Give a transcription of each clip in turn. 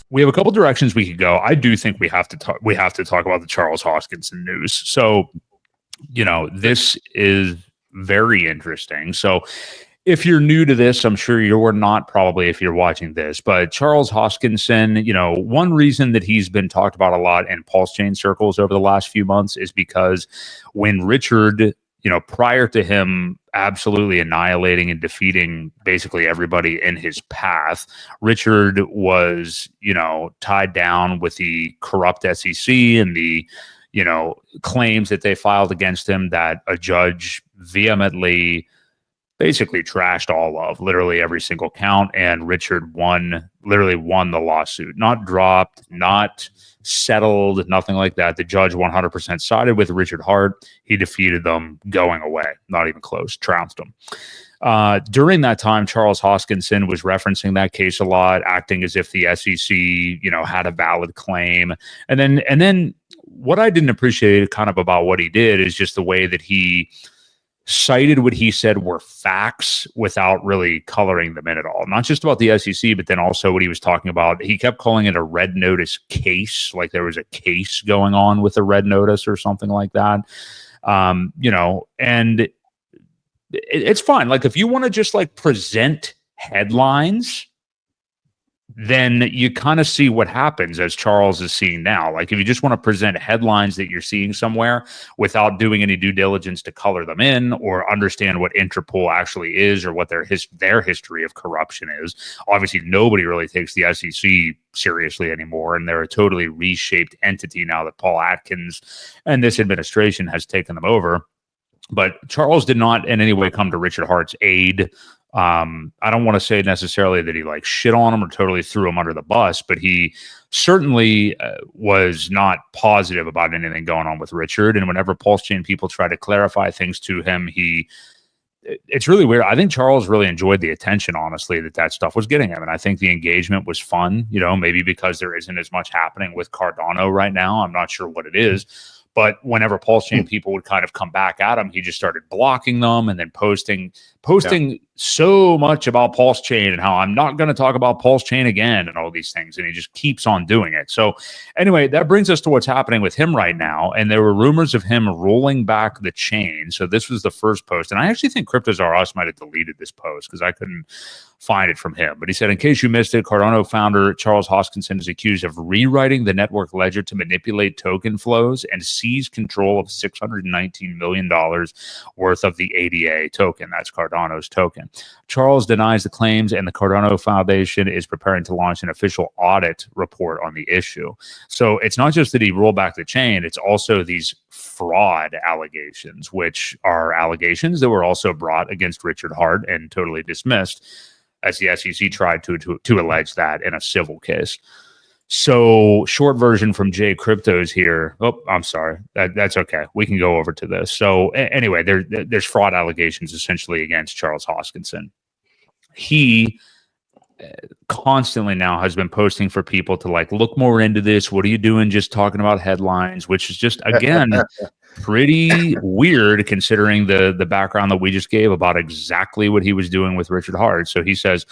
we have a couple directions we could go. I do think we have to talk. We have to talk about the Charles Hoskinson news. So, this is very interesting. So, if you're new to this, I'm sure you're not probably if you're watching this, but Charles Hoskinson, one reason that he's been talked about a lot in pulse chain circles over the last few months is because when Richard, prior to him absolutely annihilating and defeating basically everybody in his path, Richard was, tied down with the corrupt SEC and the, claims that they filed against him that a judge vehemently basically trashed all of literally every single count. And Richard literally won the lawsuit, not dropped, not settled, nothing like that. The judge 100% sided with Richard Hart. He defeated them going away, not even close, trounced them. During that time, Charles Hoskinson was referencing that case a lot, acting as if the SEC, had a valid claim. And then what I didn't appreciate kind of about what he did is just the way that he cited what he said were facts without really coloring them in at all. Not just about the SEC, but then also what he was talking about. He kept calling it a red notice case, like there was a case going on with a red notice or something like that. And it's fine. Like if you want to just like present headlines, then you kind of see what happens as Charles is seeing now. Like if you just want to present headlines that you're seeing somewhere without doing any due diligence to color them in or understand what Interpol actually is or what their history of corruption is. Obviously, nobody really takes the SEC seriously anymore, and they're a totally reshaped entity now that Paul Atkins and this administration has taken them over. But Charles did not in any way come to Richard Hart's aid. I don't want to say necessarily that he like shit on him or totally threw him under the bus, but he certainly was not positive about anything going on with Richard. And whenever Pulse Chain people try to clarify things to him, it's really weird. I think Charles really enjoyed the attention, honestly, that stuff was getting him. And I think the engagement was fun, maybe because there isn't as much happening with Cardano right now. I'm not sure what it is. But whenever Pulse Chain people would kind of come back at him, he just started blocking them and then posting so much about Pulse Chain and how I'm not going to talk about Pulse Chain again and all these things. And he just keeps on doing it. So anyway, that brings us to what's happening with him right now. And there were rumors of him rolling back the chain. So this was the first post. And I actually think Cryptos R Us might have deleted this post because I couldn't find it from him. But he said, in case you missed it, Cardano founder Charles Hoskinson is accused of rewriting the network ledger to manipulate token flows and seize control of $619 million worth of the ADA token. That's Cardano's token. Charles denies the claims, and the Cardano Foundation is preparing to launch an official audit report on the issue. So it's not just that he rolled back the chain, it's also these fraud allegations, which are allegations that were also brought against Richard Hart and totally dismissed, as the SEC tried to allege that in a civil case. So short version from J Cryptos here. Oh, I'm sorry. That's okay. We can go over to this. So anyway, there's fraud allegations essentially against Charles Hoskinson. He constantly now has been posting for people to like look more into this. What are you doing just talking about headlines, which is just, again, pretty weird considering the background that we just gave about exactly what he was doing with Richard Hart. So he says,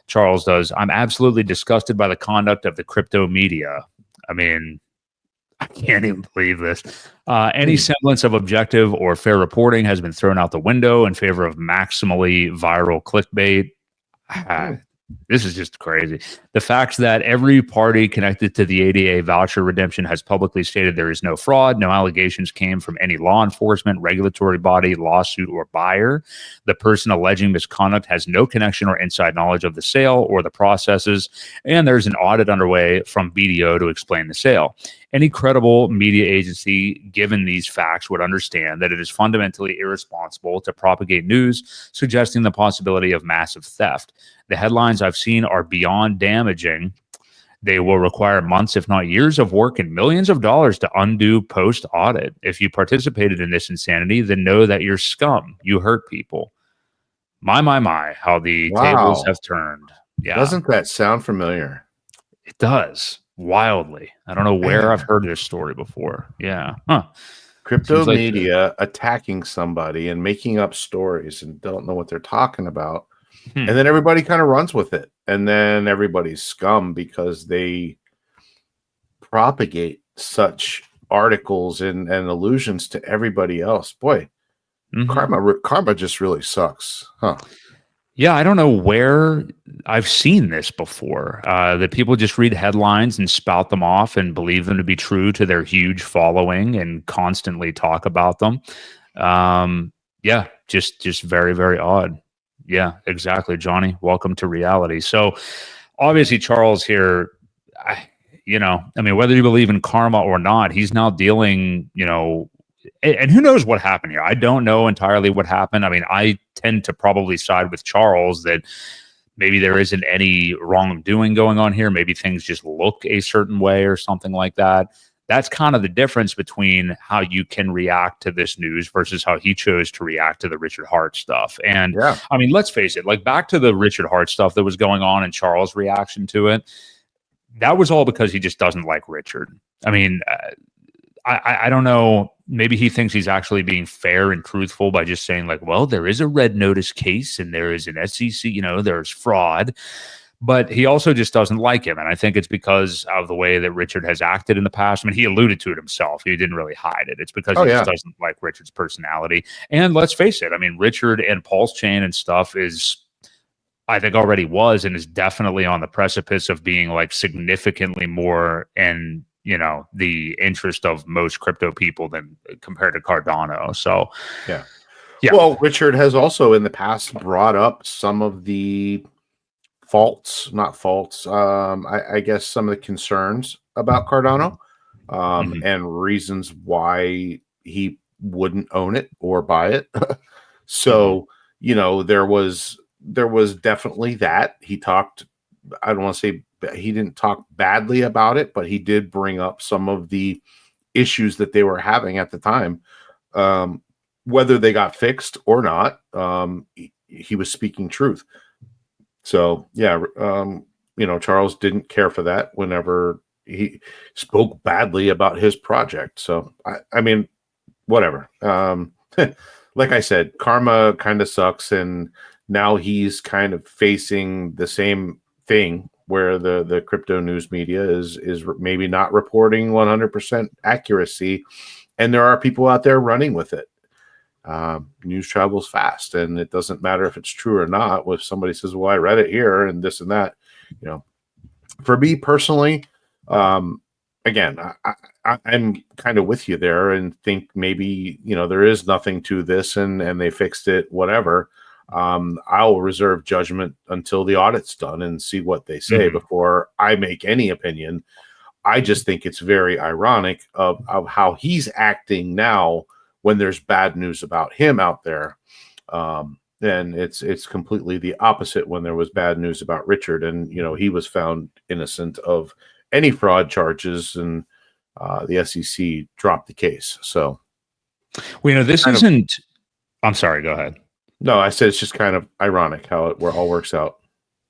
Charles does, I'm absolutely disgusted by the conduct of the crypto media. I mean, I can't even believe this. Any semblance of objective or fair reporting has been thrown out the window in favor of maximally viral clickbait. This is just crazy. The fact that every party connected to the ADA voucher redemption has publicly stated there is no fraud, no allegations came from any law enforcement, regulatory body, lawsuit, or buyer. The person alleging misconduct has no connection or inside knowledge of the sale or the processes, and there's an audit underway from BDO to explain the sale. Any credible media agency, given these facts, would understand that it is fundamentally irresponsible to propagate news suggesting the possibility of massive theft. The headlines I've seen are beyond damaging. They will require months, if not years, of work and millions of dollars to undo post-audit. If you participated in this insanity, then know that you're scum. You hurt people. My, how the tables have turned. Yeah. Doesn't that sound familiar? It does. Wildly. I don't know where I've heard this story before. Yeah. Crypto media attacking somebody and making up stories and don't know what they're talking about. And then everybody kind of runs with it. And then everybody's scum because they propagate such articles and allusions to everybody else. Boy, karma just really sucks, huh? Yeah, I don't know where I've seen this before. That people just read headlines and spout them off and believe them to be true to their huge following and constantly talk about them. Yeah, just very, very odd. Yeah, exactly, Johnny. Welcome to reality. So obviously, Charles here, I mean, whether you believe in karma or not, he's now dealing, and who knows what happened here? I don't know entirely what happened. I mean, I tend to probably side with Charles that maybe there isn't any wrongdoing going on here. Maybe things just look a certain way or something like that. That's kind of the difference between how you can react to this news versus how he chose to react to the Richard Hart stuff. And Yeah. I mean, let's face it, like back to the Richard Hart stuff that was going on and Charles' reaction to it, that was all because he just doesn't like Richard. I mean, I don't know. Maybe he thinks he's actually being fair and truthful by just saying like, well, there is a red notice case and there is an SEC, there's fraud. But he also just doesn't like him. And I think it's because of the way that Richard has acted in the past. I mean, he alluded to it himself. He didn't really hide it. It's because he just doesn't like Richard's personality. And let's face it. I mean, Richard and Pulse Chain and stuff is, I think already was and is definitely on the precipice of being like significantly more in, the interest of most crypto people than compared to Cardano. So, yeah. Well, Richard has also in the past brought up some of the not faults, I guess some of the concerns about Cardano and reasons why he wouldn't own it or buy it. So, there was definitely that. He talked, I don't want to say he didn't talk badly about it, but he did bring up some of the issues that they were having at the time. Whether they got fixed or not, he was speaking truth. So, yeah, Charles didn't care for that whenever he spoke badly about his project. So, I mean, whatever. Like I said, karma kind of sucks. And now he's kind of facing the same thing where the crypto news media is maybe not reporting 100% accuracy. And there are people out there running with it. News travels fast, and it doesn't matter if it's true or not. If somebody says, well, I read it here and this and that, for me personally, again, I'm kind of with you there and think maybe, there is nothing to this and they fixed it, whatever. I'll reserve judgment until the audit's done and see what they say before I make any opinion. I just think it's very ironic of how he's acting now when there's bad news about him out there. And it's completely the opposite when there was bad news about Richard. And, he was found innocent of any fraud charges and the SEC dropped the case. So, well, this isn't, I'm sorry, go ahead. No, I said it's just kind of ironic how it all works out.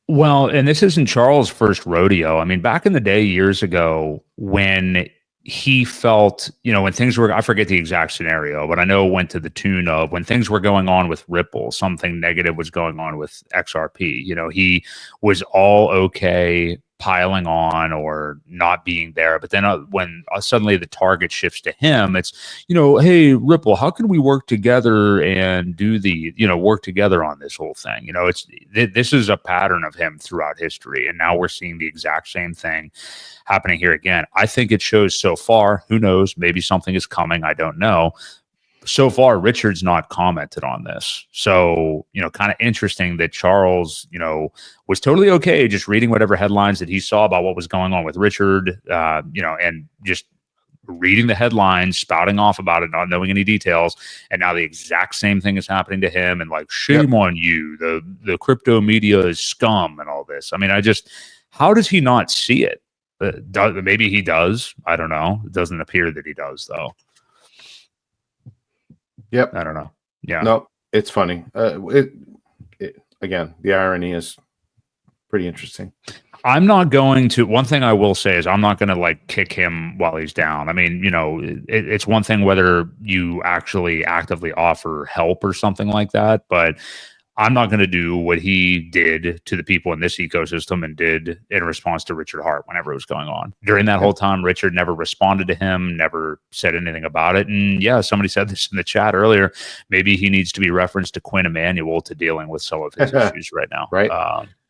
Well, and this isn't Charles' first rodeo. I mean, back in the day, years ago, when he felt, when things were, I forget the exact scenario, but I know it went to the tune of when things were going on with Ripple, something negative was going on with XRP. He was all okay piling on or not being there. But then when suddenly the target shifts to him, it's, hey, Ripple, how can we work together and do work together on this whole thing? This is a pattern of him throughout history. And now we're seeing the exact same thing happening here again. I think it shows so far, who knows, maybe something is coming. I don't know. So far, Richard's not commented on this. So, kind of interesting that Charles, was totally okay just reading whatever headlines that he saw about what was going on with Richard, and just reading the headlines, spouting off about it, not knowing any details. And now the exact same thing is happening to him. And like, shame on you. The crypto media is scum and all this. I mean, how does he not see it? Maybe he does. I don't know. It doesn't appear that he does, though. Yep. I don't know. Yeah. No, it's funny. Again, the irony is pretty interesting. I'm not going to, one thing I will say is I'm not going to like kick him while he's down. I mean, it's one thing whether you actually actively offer help or something like that, but I'm not going to do what he did to the people in this ecosystem and did in response to Richard Hart whenever it was going on. During that whole time, Richard never responded to him, never said anything about it. And yeah, somebody said this in the chat earlier. Maybe he needs to be referenced to Quinn Emanuel to dealing with some of his issues right now. Right.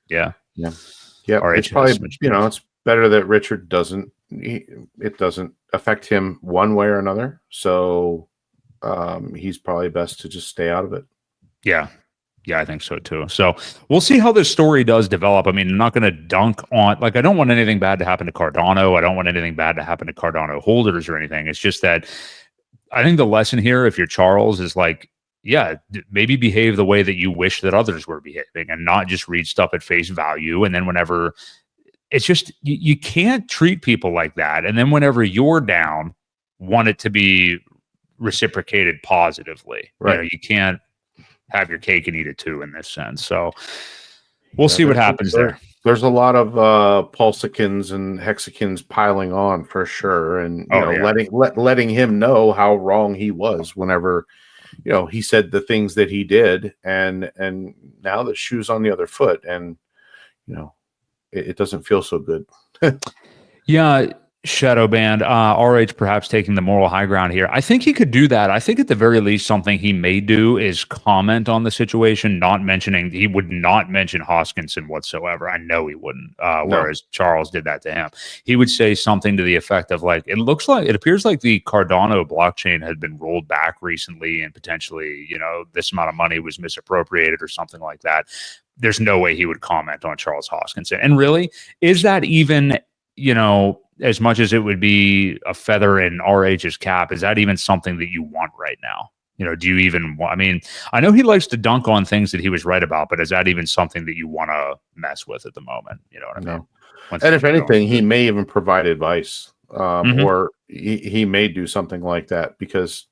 Yeah. It's probably, it's better that Richard doesn't, it doesn't affect him one way or another. So he's probably best to just stay out of it. Yeah. Yeah, I think so too. So we'll see how this story does develop. I mean, I'm not going to dunk on, like, I don't want anything bad to happen to Cardano. I don't want anything bad to happen to Cardano holders or anything. It's just that I think the lesson here, if you're Charles, is like, yeah, maybe behave the way that you wish that others were behaving and not just read stuff at face value. And then whenever it's just, you can't treat people like that. And then whenever you're down, want it to be reciprocated positively. Right. You can't have your cake and eat it too in this sense. So we'll see what happens there. There's a lot of pulsicans and hexicans piling on for sure. And letting him know how wrong he was whenever, he said the things that he did, and now the shoe's on the other foot, and it doesn't feel so good. Yeah. Shadow Band, RH perhaps taking the moral high ground here. I think he could do that. I think at the very least something he may do is comment on the situation, he would not mention Hoskinson whatsoever. I know he wouldn't, whereas Charles did that to him. He would say something to the effect of like, it appears like the Cardano blockchain had been rolled back recently and potentially, this amount of money was misappropriated or something like that. There's no way he would comment on Charles Hoskinson. And really, is that even, as much as it would be a feather in RH's cap, is that even something that you want right now? Do you even want, I mean, I know he likes to dunk on things that he was right about, but is that even something that you want to mess with at the moment? You know what I mean? And if anything, he may even provide advice, or he may do something like that because,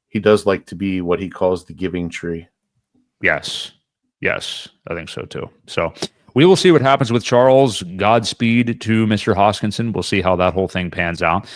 he does like to be what he calls the giving tree. Yes, I think so too. So we will see what happens with Charles. Godspeed to Mr. Hoskinson. We'll see how that whole thing pans out.